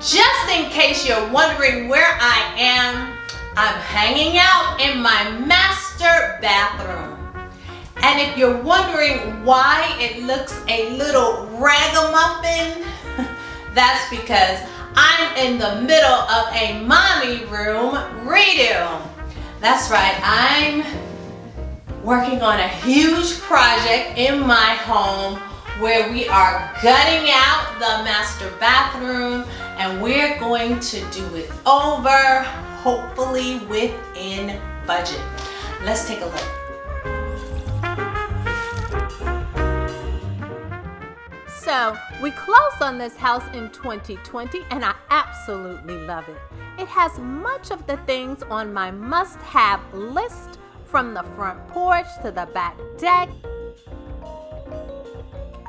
Just in case you're wondering where I am, I'm hanging out in my master bathroom. And if you're wondering why it looks a little ragamuffin, that's because I'm in the middle of a mommy room redo. That's right, I'm working on a huge project in my home where we are gutting out the master bathroom and we're going to do it over, hopefully within budget. Let's take a look. So we closed on this house in 2020 and I absolutely love it. It has much of the things on my must-have list, from the front porch to the back deck,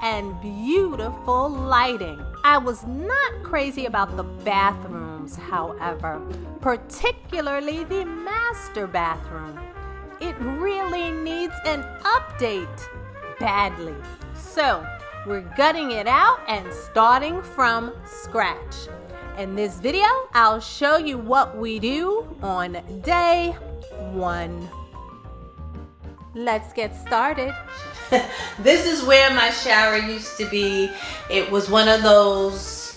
and beautiful lighting. I was not crazy about the bathrooms, however, particularly the master bathroom. It really needs an update badly. So we're gutting it out and starting from scratch. In this video, I'll show you what we do on day 1. Let's get started. This is where my shower used to be. It was one of those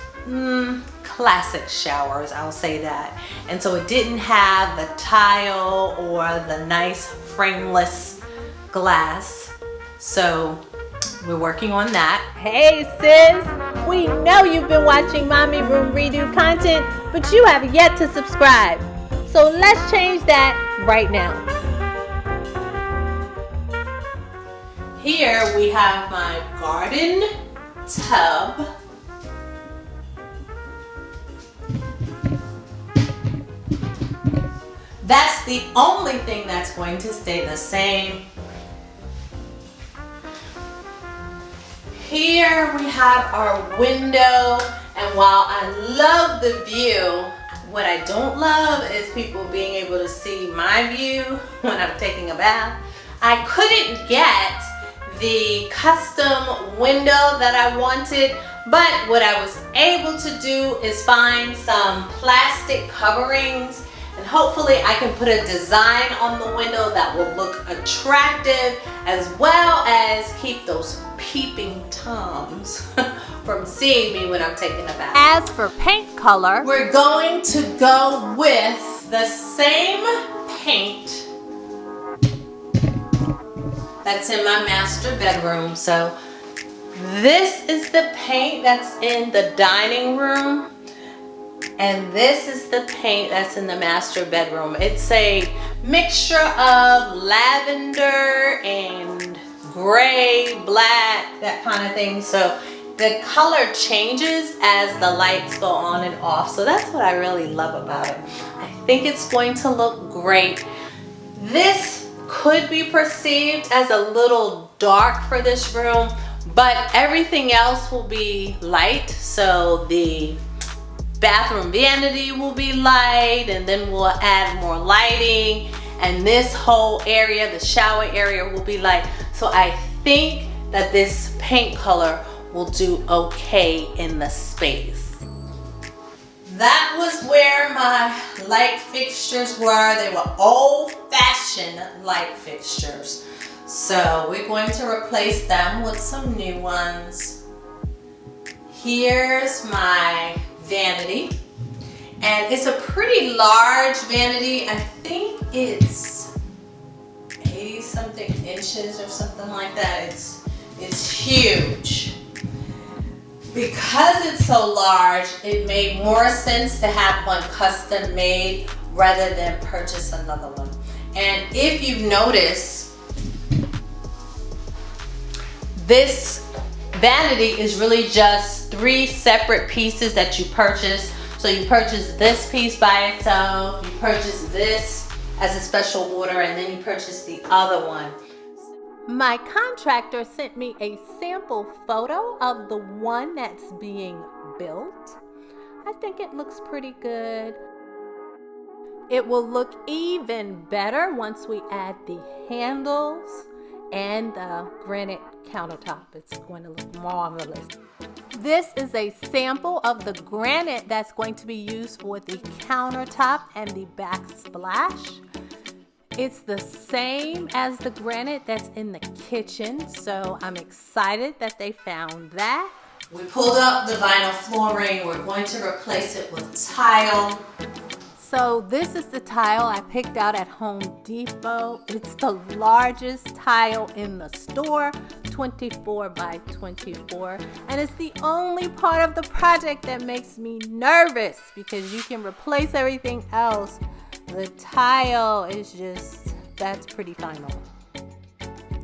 classic showers, I'll say that. And so it didn't have the tile or the nice frameless glass. So we're working on that. Hey sis, we know you've been watching Mommy Room Redo content, but you have yet to subscribe. So let's change that right now. Here we have my garden tub. That's the only thing that's going to stay the same. Here we have our window, and while I love the view, what I don't love is people being able to see my view when I'm taking a bath. I couldn't get the custom window that I wanted, but what I was able to do is find some plastic coverings, and hopefully I can put a design on the window that will look attractive, as well as keep those peeping toms from seeing me when I'm taking a bath. As for paint color, we're going to go with the same paint that's in my master bedroom. So this is the paint that's in the dining room, and this is the paint that's in the master bedroom. It's a mixture of lavender and gray, black, that kind of thing. So the color changes as the lights go on and off. So that's what I really love about it. I think it's going to look great. This could be perceived as a little dark for this room, but everything else will be light. So the bathroom vanity will be light, and then we'll add more lighting, and this whole area, the shower area, will be light. So I think that this paint color will do okay in the space. That was where my light fixtures were. They were old-fashioned light fixtures. So we're going to replace them with some new ones. Here's my vanity. And it's a pretty large vanity. I think it's 80-something inches or something like that. It's huge. Because it's so large, it made more sense to have one custom made rather than purchase another one. And if you notice, this vanity is really just 3 separate pieces that you purchase. So you purchase this piece by itself, you purchase this as a special order, and then you purchase the other one. My contractor sent me a sample photo of the one that's being built. I think it looks pretty good. It will look even better once we add the handles and the granite countertop. It's going to look marvelous. This is a sample of the granite that's going to be used for the countertop and the backsplash. It's the same as the granite that's in the kitchen, so I'm excited that they found that. We pulled up the vinyl flooring. We're going to replace it with tile. So this is the tile I picked out at Home Depot. It's the largest tile in the store, 24 by 24. And it's the only part of the project that makes me nervous because you can replace everything else. The tile is just, that's pretty final.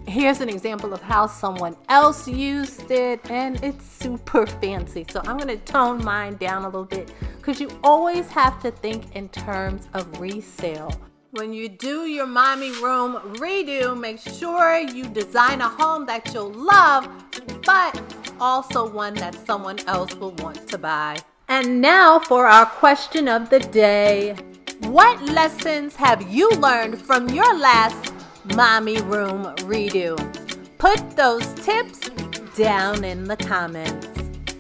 Here's an example of how someone else used it, and it's super fancy. So I'm gonna tone mine down a little bit because you always have to think in terms of resale. When you do your mommy room redo, make sure you design a home that you'll love, but also one that someone else will want to buy. And now for our question of the day. What lessons have you learned from your last mommy room redo? Put those tips down in the comments.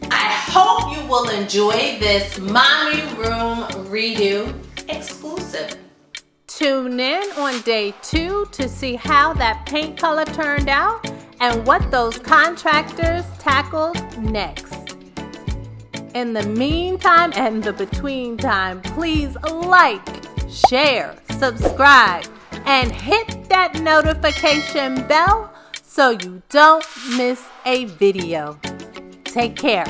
I hope you will enjoy this mommy room redo exclusive. Tune in on day 2 to see how that paint color turned out and what those contractors tackled next. In the meantime and the between time, please like, share, subscribe, and hit that notification bell so you don't miss a video. Take care.